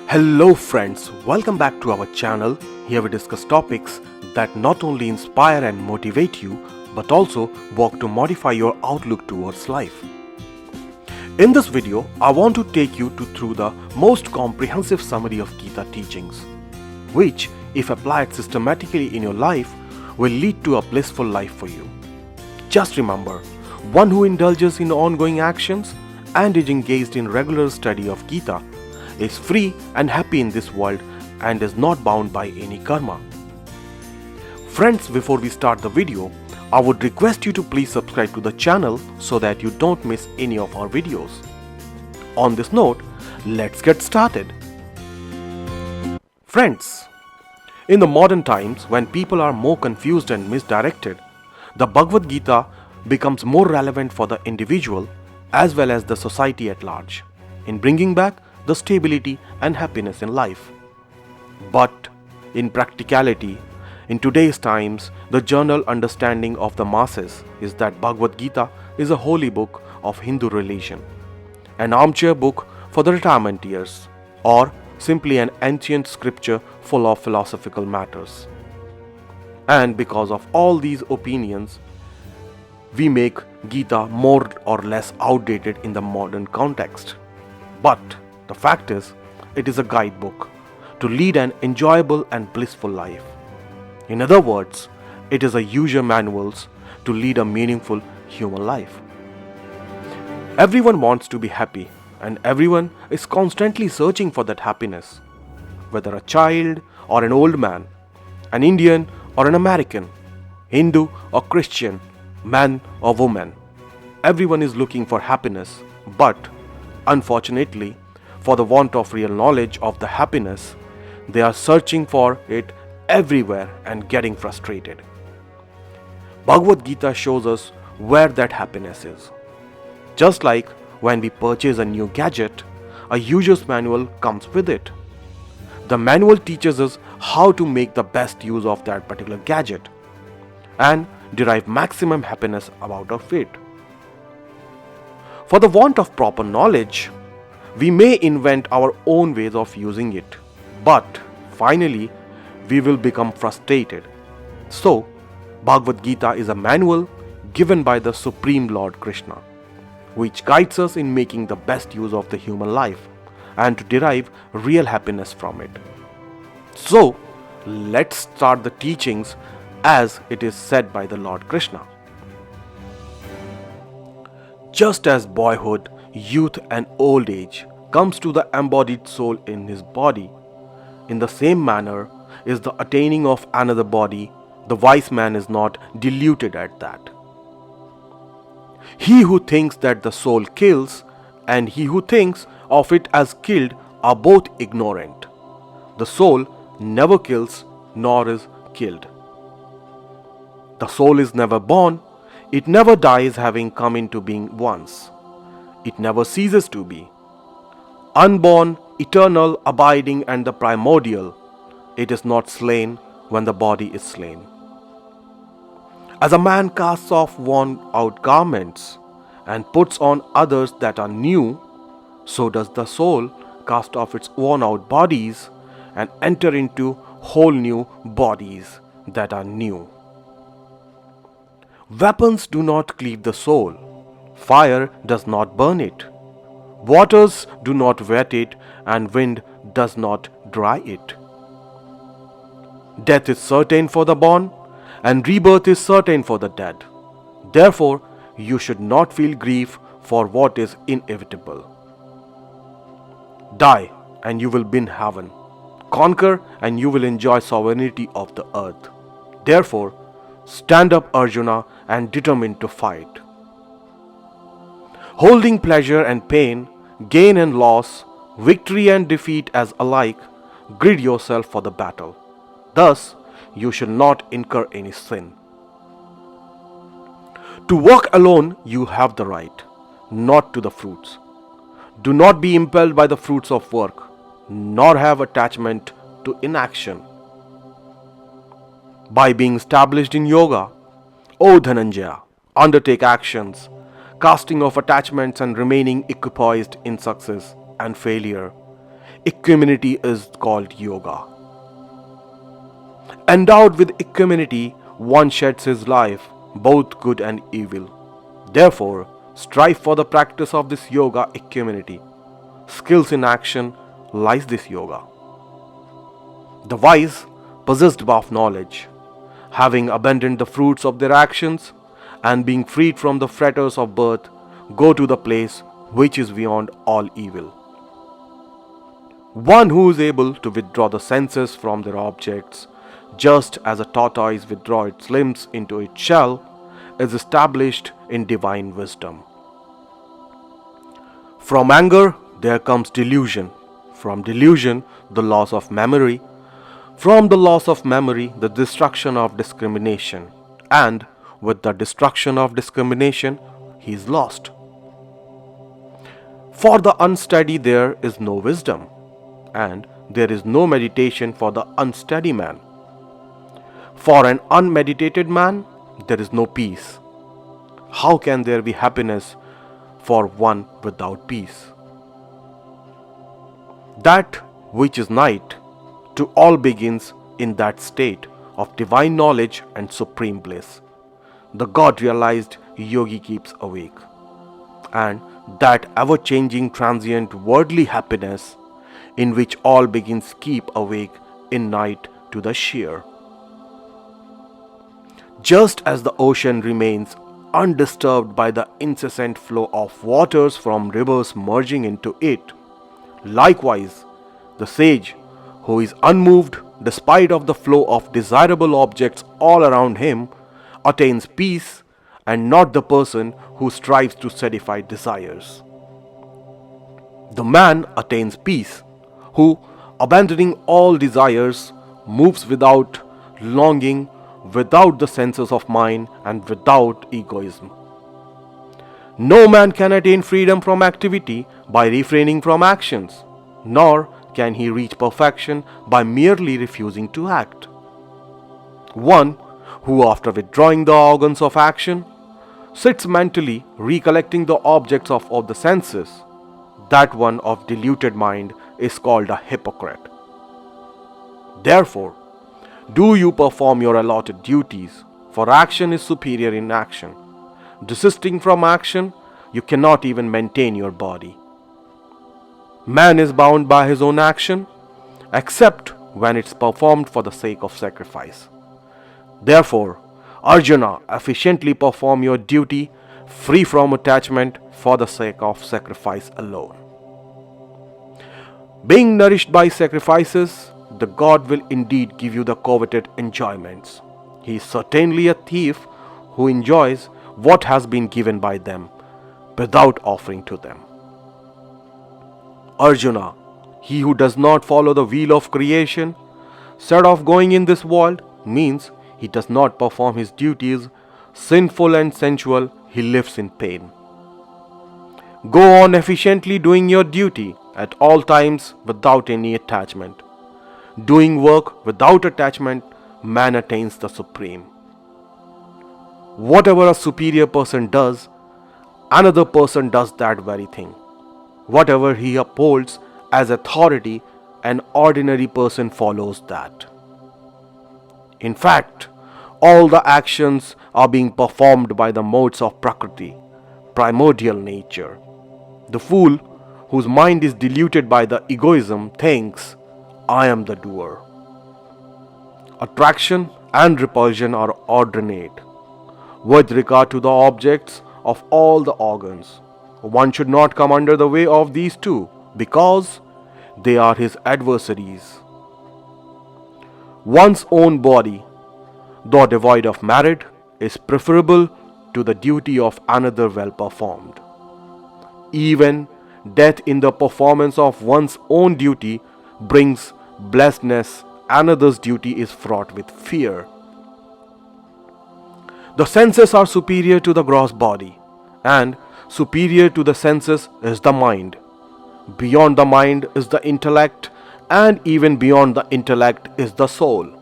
Hello friends, welcome back to our channel. Here we discuss topics that not only inspire and motivate you but also work to modify your outlook towards life. In this video, I want to take you through the most comprehensive summary of Geeta teachings, which, if applied systematically in your life, will lead to a blissful life for you. Just remember, one who indulges in ongoing actions and is engaged in regular study of Geeta is free and happy in this world and is not bound by any karma. Friends, before we start the video, I would request you to please subscribe to the channel so that you don't miss any of our videos. On this note, let's get started. Friends, in the modern times when people are more confused and misdirected, the Bhagwad Gita becomes more relevant for the individual as well as the society at large in bringing back the stability and happiness in life. But in practicality, in today's times, the general understanding of the masses is that Bhagwad Gita is a holy book of Hindu religion, an armchair book for the retirement years, or simply an ancient scripture full of philosophical matters. And because of all these opinions, we make Gita more or less outdated in the modern context. But the fact is, it is a guidebook to lead an enjoyable and blissful life. In other words, it is a user manuals to lead a meaningful human life. Everyone wants to be happy, and everyone is constantly searching for that happiness. Whether a child or an old man, an Indian or an American, Hindu or Christian, man or woman, everyone is looking for happiness, but unfortunately, for the want of real knowledge of the happiness, they are searching for it everywhere and getting frustrated. Bhagavad Gita shows us where that happiness is. Just like when we purchase a new gadget, a user's manual comes with it. The manual teaches us how to make the best use of that particular gadget and derive maximum happiness out of it. For the want of proper knowledge, we may invent our own ways of using it, but finally we will become frustrated. So, Bhagavad Gita is a manual given by the Supreme Lord Krishna, which guides us in making the best use of the human life and to derive real happiness from it. So, let's start the teachings as it is said by the Lord Krishna. Just as boyhood, youth and old age comes to the embodied soul in his body, in the same manner is the attaining of another body. The wise man is not deluded at that. He who thinks that the soul kills and he who thinks of it as killed are both ignorant. The soul never kills nor is killed. The soul is never born. It never dies, having come into being once. It never ceases to be. Unborn, eternal, abiding, and the primordial, it is not slain when the body is slain. As a man casts off worn-out garments and puts on others that are new, so does the soul cast off its worn-out bodies and enter into whole new bodies that are new. Weapons do not cleave the soul. Fire does not burn it. Waters do not wet it, and wind does not dry it. Death is certain for the born, and rebirth is certain for the dead. Therefore, you should not feel grief for what is inevitable. Die, and you will be in heaven. Conquer, and you will enjoy sovereignty of the earth. Therefore, stand up, Arjuna, and determined to fight. Holding pleasure and pain, gain and loss, victory and defeat as alike, gird yourself for the battle. Thus, you shall not incur any sin. To walk alone, you have the right, not to the fruits. Do not be impelled by the fruits of work, nor have attachment to inaction. By being established in yoga, O Dhananjaya, undertake actions, casting off attachments and remaining equipoised in success and failure, equanimity is called yoga. Endowed with equanimity, one sheds his life, both good and evil. Therefore, strive for the practice of this yoga equanimity. Skills in action lies this yoga. The wise, possessed of knowledge, having abandoned the fruits of their actions and being freed from the fetters of birth, go to the place which is beyond all evil. One who is able to withdraw the senses from their objects, just as a tortoise withdraws its limbs into its shell, is established in divine wisdom. From anger, there comes delusion. From delusion, the loss of memory. From the loss of memory, the destruction of discrimination. And with the destruction of discrimination, he is lost. For the unsteady, there is no wisdom, and there is no meditation for the unsteady man. For an unmeditated man, there is no peace. How can there be happiness for one without peace? That which is night to all begins in that state of divine knowledge and supreme bliss. The God realized yogi keeps awake, and that ever-changing transient worldly happiness in which all begins keep awake in night to the sheer. Just as the ocean remains undisturbed by the incessant flow of waters from rivers merging into it, likewise the sage who is unmoved despite of the flow of desirable objects all around him attains peace, and not the person who strives to satisfy desires. The man attains peace who, abandoning all desires, moves without longing, without the senses of mind, and without egoism. No man can attain freedom from activity by refraining from actions, nor can he reach perfection by merely refusing to act. One who, after withdrawing the organs of action, sits mentally recollecting the objects of the senses, that one of deluded mind is called a hypocrite. Therefore, do you perform your allotted duties, for action is superior in action. Desisting from action, you cannot even maintain your body. Man is bound by his own action, except when it's performed for the sake of sacrifice. Therefore, Arjuna, efficiently perform your duty free from attachment for the sake of sacrifice alone. Being nourished by sacrifices, the God will indeed give you the coveted enjoyments. He is certainly a thief who enjoys what has been given by them without offering to them. Arjuna, he who does not follow the wheel of creation, instead of going in this world, means he does not perform his duties, sinful and sensual, he lives in pain. Go on efficiently doing your duty at all times without any attachment. Doing work without attachment, man attains the supreme. Whatever a superior person does, another person does that very thing. Whatever he upholds as authority, an ordinary person follows that. In fact, all the actions are being performed by the modes of Prakriti, primordial nature. The fool, whose mind is diluted by the egoism, thinks, I am the doer. Attraction and repulsion are ordinate with regard to the objects of all the organs. One should not come under the way of these two, because they are his adversaries. One's own body, though devoid of merit, is preferable to the duty of another well performed. Even death in the performance of one's own duty brings blessedness, another's duty is fraught with fear. The senses are superior to the gross body, and superior to the senses is the mind. Beyond the mind is the intellect, and even beyond the intellect is the soul.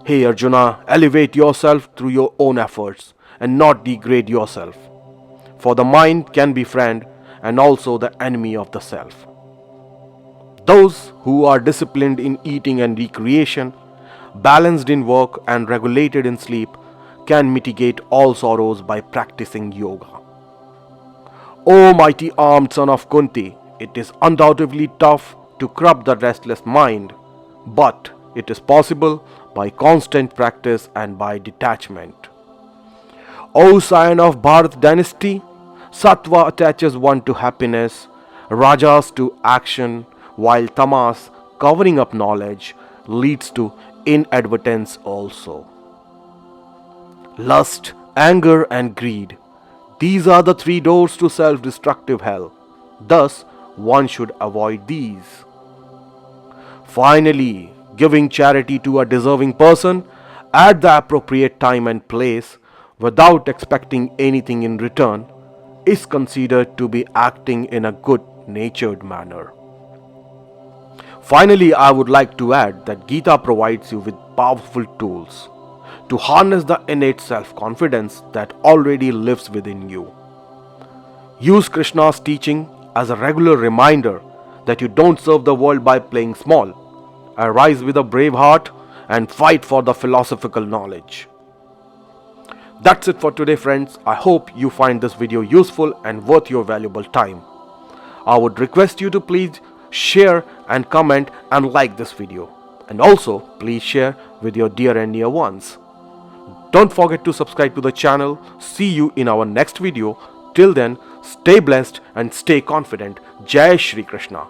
Hey Arjuna, elevate yourself through your own efforts and not degrade yourself. For the mind can be friend and also the enemy of the self. Those who are disciplined in eating and recreation, balanced in work and regulated in sleep, can mitigate all sorrows by practicing yoga. O mighty armed son of Kunti, it is undoubtedly tough to curb the restless mind, but it is possible by constant practice and by detachment. O scion of Bharat dynasty, Sattva attaches one to happiness, Rajas to action, while Tamas, covering up knowledge, leads to inadvertence also. Lust, anger, and greed. These are the three doors to self destructive hell. Thus, one should avoid these. Finally, giving charity to a deserving person at the appropriate time and place without expecting anything in return is considered to be acting in a good natured manner. Finally, I would like to add that Gita provides you with powerful tools to harness the innate self confidence that already lives within you. Use Krishna's teaching as a regular reminder that you don't serve the world by playing small. Arise with a brave heart and fight for the philosophical knowledge. That's it for today, friends. I hope you find this video useful and worth your valuable time. I would request you to please share and comment and like this video. And also, please share with your dear and near ones. Don't forget to subscribe to the channel. See you in our next video. Till then, stay blessed and stay confident. Jai Shri Krishna.